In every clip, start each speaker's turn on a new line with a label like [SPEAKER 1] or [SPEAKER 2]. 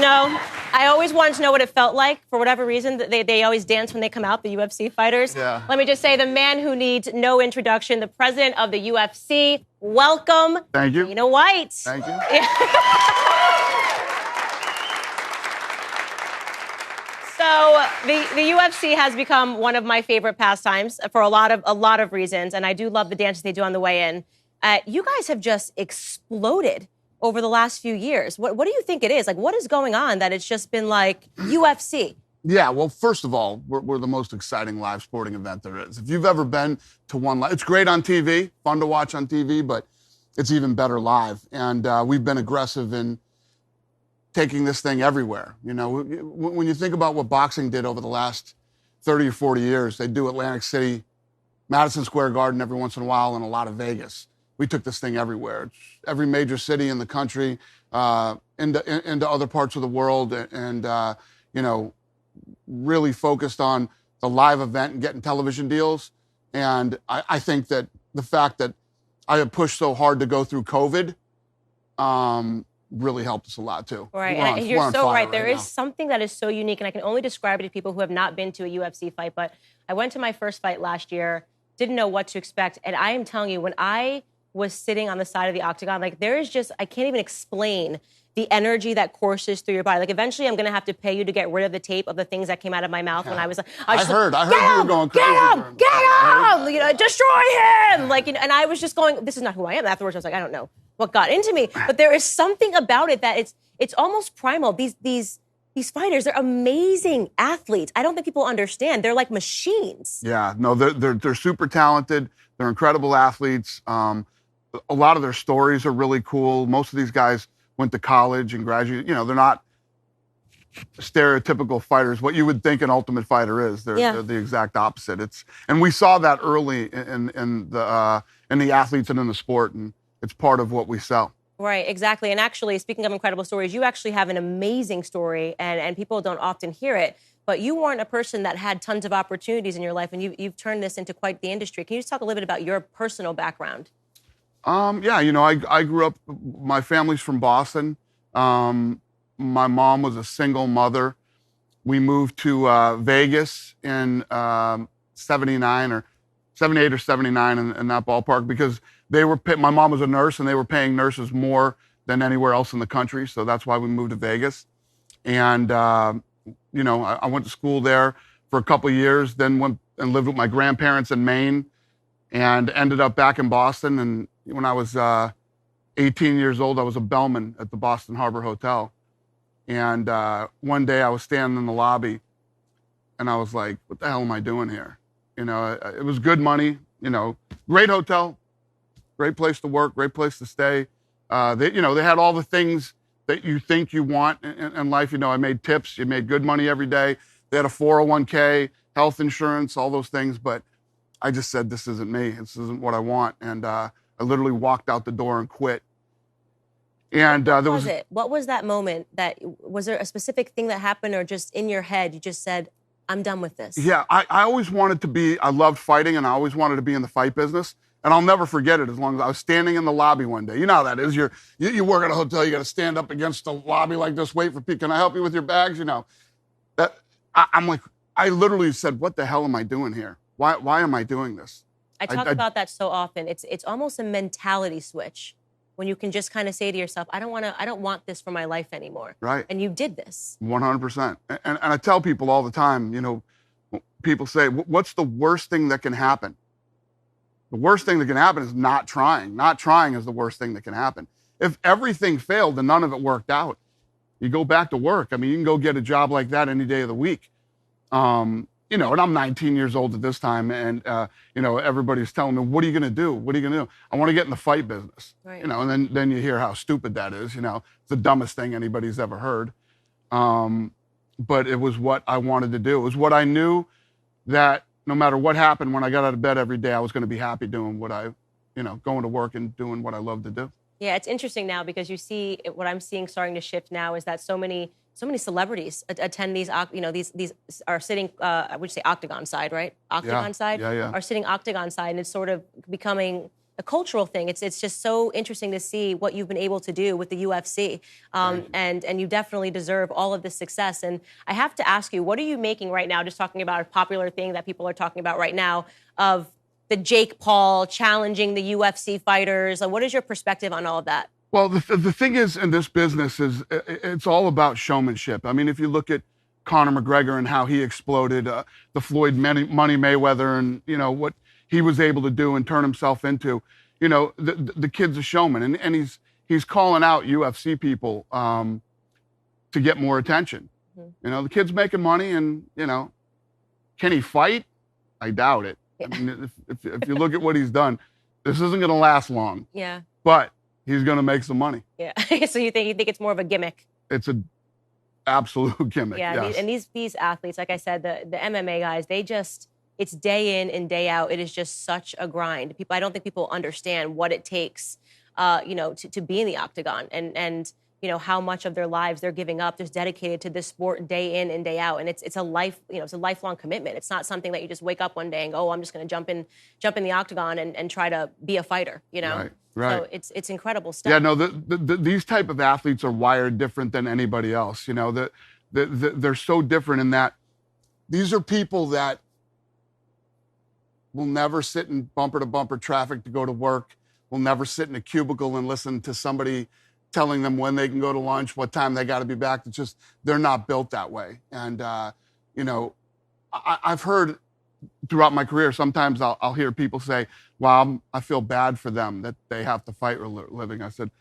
[SPEAKER 1] You know, I always wanted to know what it felt like. For whatever reason, they always dance when they come out, the UFC fighters.
[SPEAKER 2] Yeah.
[SPEAKER 1] Let me just say, the man who needs no introduction, the president of the UFC. Welcome.
[SPEAKER 2] Thank you.
[SPEAKER 1] Dana White.
[SPEAKER 2] Thank you.
[SPEAKER 1] So the UFC has become one of my favorite pastimes for a lot of reasons, and I do love the dances they do on the way in. You guys have just exploded over the last few years. What do you think it is? Like, what is going on that it's just been like UFC?
[SPEAKER 2] Yeah, well, first of all, we're the most exciting live sporting event there is. If you've ever been to one live, it's great on TV, fun to watch on TV, but it's even better live. And we've been aggressive in taking this thing everywhere. You know, when you think about what boxing did over the last 30 or 40 years, they do Atlantic City, Madison Square Garden every once in a while, and a lot of Vegas. We took this thing everywhere. It's every major city in the country, into other parts of the world, and you know, really focused on the live event and getting television deals. And I think that the fact that I have pushed so hard to go through COVID really helped us a lot too.
[SPEAKER 1] Right, and you're so right. There is something that is so unique, and I can only describe it to people who have not been to a UFC fight, but I went to my first fight last year, didn't know what to expect, and I am telling you, when I was sitting on the side of the octagon, like, there is just, I can't even explain the energy that courses through your body. Like, eventually I'm going to have to pay you to get rid of the tape of the things that came out of my mouth when I was like,
[SPEAKER 2] I heard you were going crazy.
[SPEAKER 1] Get him! You know, destroy him! Like, you know, and I was just going, this is not who I am. Afterwards, I was like, I don't know what got into me. But there is something about it that it's almost primal. These fighters, they're amazing athletes. I don't think people understand. They're like machines.
[SPEAKER 2] Yeah, no, they're super talented. They're incredible athletes. A lot of their stories are really cool. Most of these guys went to college and graduated. You know, they're not stereotypical fighters, what you would think an Ultimate Fighter is. They're the exact opposite. And we saw that early in the athletes and in the sport, and it's part of what we sell.
[SPEAKER 1] Right, exactly. And actually, speaking of incredible stories, you actually have an amazing story, and people don't often hear it. But you weren't a person that had tons of opportunities in your life, and you've turned this into quite the industry. Can you just talk a little bit about your personal background?
[SPEAKER 2] Yeah, you know, I grew up, my family's from Boston. My mom was a single mother. We moved to Vegas in 79 or 78 or 79 in that ballpark because my mom was a nurse and they were paying nurses more than anywhere else in the country. So that's why we moved to Vegas. And, you know, I went to school there for a couple of years, then went and lived with my grandparents in Maine and ended up back in Boston. And when I was 18 years old, I was a bellman at the Boston Harbor Hotel. And one day I was standing in the lobby and I was like, what the hell am I doing here? You know, it was good money, you know, great hotel, great place to work, great place to stay. They had all the things that you think you want in life. You know, I made tips, you made good money every day. They had a 401k, health insurance, all those things. But I just said, this isn't me. This isn't what I want. And I literally walked out the door and quit. And
[SPEAKER 1] What was that moment? Was there a specific thing that happened, or just in your head, you just said, I'm done with this?
[SPEAKER 2] Yeah, I always wanted to be, I loved fighting and I always wanted to be in the fight business. And I'll never forget it as long as I was standing in the lobby one day. You know how that is. You work at a hotel, you got to stand up against the lobby like this, wait for people. Can I help you with your bags? You know, I'm like, I literally said, what the hell am I doing here? Why am I doing this?
[SPEAKER 1] I talk about that so often. It's almost a mentality switch when you can just kind of say to yourself, I don't want this for my life anymore.
[SPEAKER 2] Right.
[SPEAKER 1] And you did this.
[SPEAKER 2] 100%. And I tell people all the time, you know, people say, what's the worst thing that can happen? The worst thing that can happen is not trying. Not trying is the worst thing that can happen. If everything failed and none of it worked out, you go back to work. I mean, you can go get a job like that any day of the week. You know, and I'm 19 years old at this time, and you know, everybody's telling me, "What are you going to do? What are you going to do?" I want to get in the fight business.
[SPEAKER 1] Right.
[SPEAKER 2] You know, and then you hear how stupid that is. You know, it's the dumbest thing anybody's ever heard. But it was what I wanted to do. It was what I knew that no matter what happened, when I got out of bed every day, I was going to be happy doing going to work and doing what I love to do.
[SPEAKER 1] Yeah, it's interesting now because you see what I'm seeing starting to shift now is that so many celebrities attend these, you know, these are sitting, I would say octagon side, right? Octagon side?
[SPEAKER 2] Yeah.
[SPEAKER 1] Are sitting octagon side, and it's sort of becoming a cultural thing. It's just so interesting to see what you've been able to do with the UFC, and you definitely deserve all of this success. And I have to ask you, what are you making right now? Just talking about a popular thing that people are talking about right now of the Jake Paul challenging the UFC fighters. What is your perspective on all of that?
[SPEAKER 2] Well, the thing is in this business is it's all about showmanship. I mean, if you look at Conor McGregor and how he exploded, the Floyd Money Mayweather, and what he was able to do and turn himself into, the kid's a showman, and he's calling out UFC people to get more attention. The kid's making money, and can he fight? I doubt it. Yeah. I mean, if you look at what he's done, this isn't going to last long.
[SPEAKER 1] Yeah.
[SPEAKER 2] But he's going to make some money.
[SPEAKER 1] Yeah. So you think it's more of a gimmick?
[SPEAKER 2] It's an absolute gimmick.
[SPEAKER 1] Yeah.
[SPEAKER 2] Yes.
[SPEAKER 1] And these athletes, like I said, the MMA guys, it's day in and day out. It is just such a grind. I don't think people understand what it takes, to be in the octagon and how much of their lives they're giving up, just dedicated to this sport day in and day out. And it's a lifelong commitment. It's not something that you just wake up one day and go, oh, I'm just going to jump in the octagon and try to be a fighter,
[SPEAKER 2] Right.
[SPEAKER 1] So it's incredible stuff.
[SPEAKER 2] Yeah, no, these type of athletes are wired different than anybody else. They're so different in that these are people that will never sit in bumper-to-bumper traffic to go to work, will never sit in a cubicle and listen to somebody telling them when they can go to lunch, what time they got to be back. It's just, they're not built that way. And, I've heard throughout my career, sometimes I'll hear people say, well, I feel bad for them that they have to fight for a living. I said,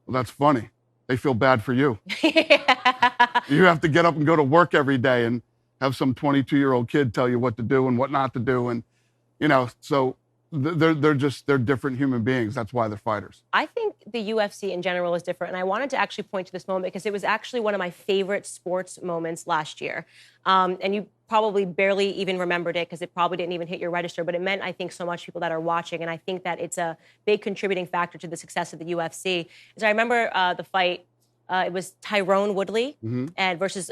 [SPEAKER 2] well, that's funny. They feel bad for you. You have to get up and go to work every day and have some 22-year-old kid tell you what to do and what not to do. And, so they're different human beings. That's why they're fighters.
[SPEAKER 1] I think the UFC in general is different. And I wanted to actually point to this moment because it was actually one of my favorite sports moments last year. And you probably barely even remembered it because it probably didn't even hit your register, but it meant, I think, so much to people that are watching. And I think that it's a big contributing factor to the success of the UFC. So I remember the fight, it was Tyrone Woodley and versus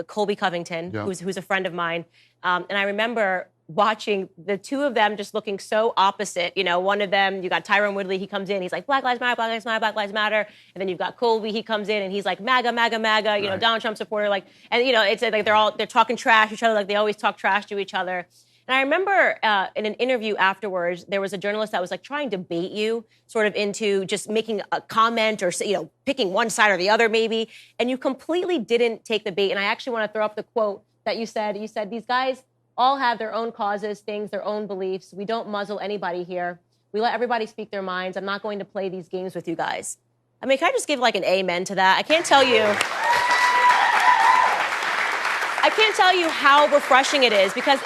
[SPEAKER 1] Colby Covington, who's a friend of mine. And I remember watching the two of them just looking so opposite. One of them, you got Tyrone Woodley, he comes in, he's like, Black Lives Matter, Black Lives Matter, Black Lives Matter. And then you've got Colby, he comes in and he's like, MAGA, MAGA, MAGA, right. Donald Trump supporter. And it's like they're talking trash to each other, like they always talk trash to each other. And I remember in an interview afterwards, there was a journalist that was like trying to bait you sort of into just making a comment or, picking one side or the other maybe. And you completely didn't take the bait. And I actually want to throw up the quote that you said. You said, these guys all have their own causes, things, their own beliefs. We don't muzzle anybody here. We let everybody speak their minds. I'm not going to play these games with you guys. I mean, can I just give like an amen to that? I can't tell you how refreshing it is because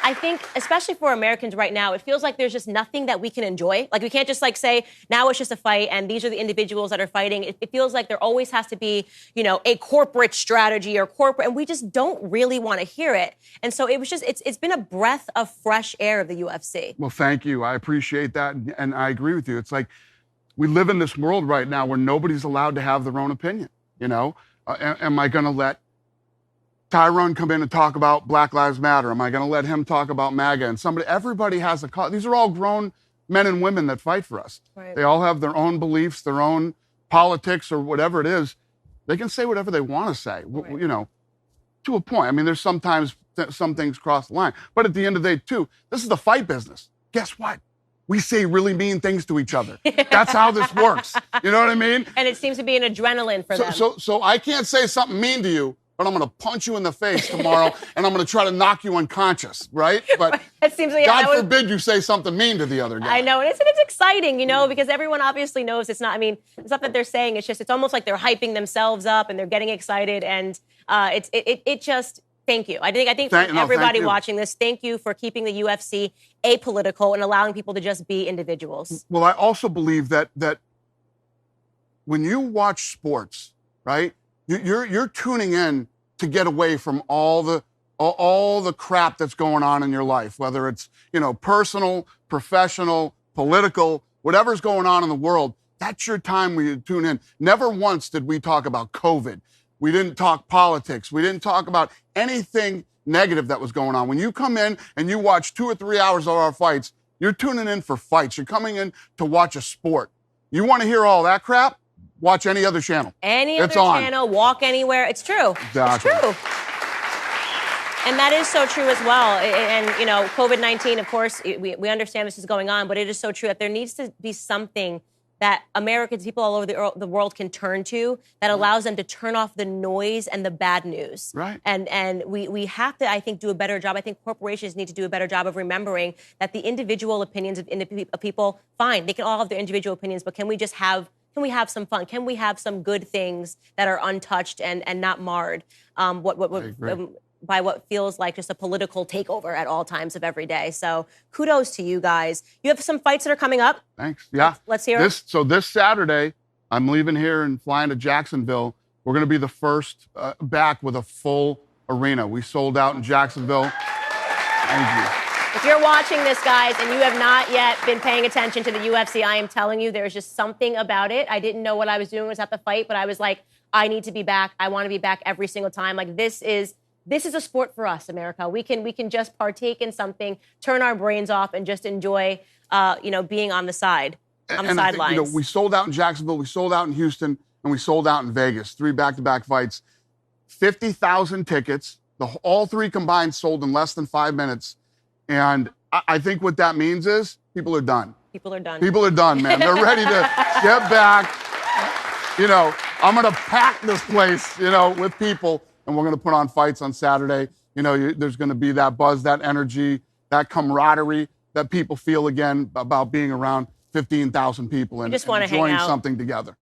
[SPEAKER 1] I think, especially for Americans right now, it feels like there's just nothing that we can enjoy. Like we can't just say, now it's just a fight and these are the individuals that are fighting. It feels like there always has to be, a corporate strategy or corporate, and we just don't really want to hear it. And so it was just, it's been a breath of fresh air of the UFC.
[SPEAKER 2] Well, thank you. I appreciate that. And I agree with you. It's like we live in this world right now where nobody's allowed to have their own opinion. Am I going to let Tyrone come in and talk about Black Lives Matter? Am I going to let him talk about MAGA? And everybody has a cause. These are all grown men and women that fight for us. Right. They all have their own beliefs, their own politics or whatever it is. They can say whatever they want to say, right. To a point. I mean, there's sometimes some things cross the line. But at the end of the day, too, this is the fight business. Guess what? We say really mean things to each other. That's how this works. You know what I mean?
[SPEAKER 1] And it seems to be an adrenaline for them.
[SPEAKER 2] So I can't say something mean to you, but I'm going to punch you in the face tomorrow, and I'm going to try to knock you unconscious, right? But
[SPEAKER 1] it seems like,
[SPEAKER 2] God forbid you say something mean to the other guy.
[SPEAKER 1] I know, and it's exciting, because everyone obviously knows it's not that they're saying, it's almost like they're hyping themselves up and they're getting excited, and it just, thank you. I think for everybody watching this, thank you for keeping the UFC apolitical and allowing people to just be individuals.
[SPEAKER 2] Well, I also believe that when you watch sports, right, you're tuning in to get away from all the crap that's going on in your life, whether it's, personal, professional, political, whatever's going on in the world. That's your time where you tune in. Never once did we talk about COVID. We didn't talk politics. We didn't talk about anything negative that was going on. When you come in and you watch 2 or 3 hours of our fights, You're tuning in for fights. You're coming in to watch a sport. You want to hear all that crap? Watch any other channel.
[SPEAKER 1] Any other channel, walk anywhere. It's true.
[SPEAKER 2] Exactly.
[SPEAKER 1] It's true. And that is so true as well. And, you know, COVID-19, of course, we understand this is going on, but it is so true that there needs to be something that Americans, people all over the world can turn to that allows them to turn off the noise and the bad news.
[SPEAKER 2] Right.
[SPEAKER 1] And we have to, I think, do a better job. I think corporations need to do a better job of remembering that the individual opinions of people, fine, they can all have their individual opinions, but can we have some fun? Can we have some good things that are untouched and not marred by what feels like just a political takeover at all times of every day? So kudos to you guys. You have some fights that are coming up.
[SPEAKER 2] Thanks. Yeah.
[SPEAKER 1] Let's hear it.
[SPEAKER 2] So this Saturday, I'm leaving here and flying to Jacksonville. We're going to be the first back with a full arena. We sold out in Jacksonville. Thank you.
[SPEAKER 1] If you're watching this, guys, and you have not yet been paying attention to the UFC, I am telling you, there's just something about it. I didn't know what I was doing was at the fight, but I was like, I need to be back. I want to be back every single time. Like, this is a sport for us, America. We can just partake in something, turn our brains off, and just enjoy, being on the sidelines.
[SPEAKER 2] You know, we sold out in Jacksonville, we sold out in Houston, and we sold out in Vegas. 3 back-to-back fights. 50,000 tickets. All 3 combined sold in less than 5 minutes. And I think what that means is people are done.
[SPEAKER 1] People are done.
[SPEAKER 2] People are done, man. They're ready to get back. You know, I'm going to pack this place, with people, and we're going to put on fights on Saturday. You know, there's going to be that buzz, that energy, that camaraderie that people feel again about being around 15,000 people and
[SPEAKER 1] just want to
[SPEAKER 2] enjoying
[SPEAKER 1] hang out.
[SPEAKER 2] something together.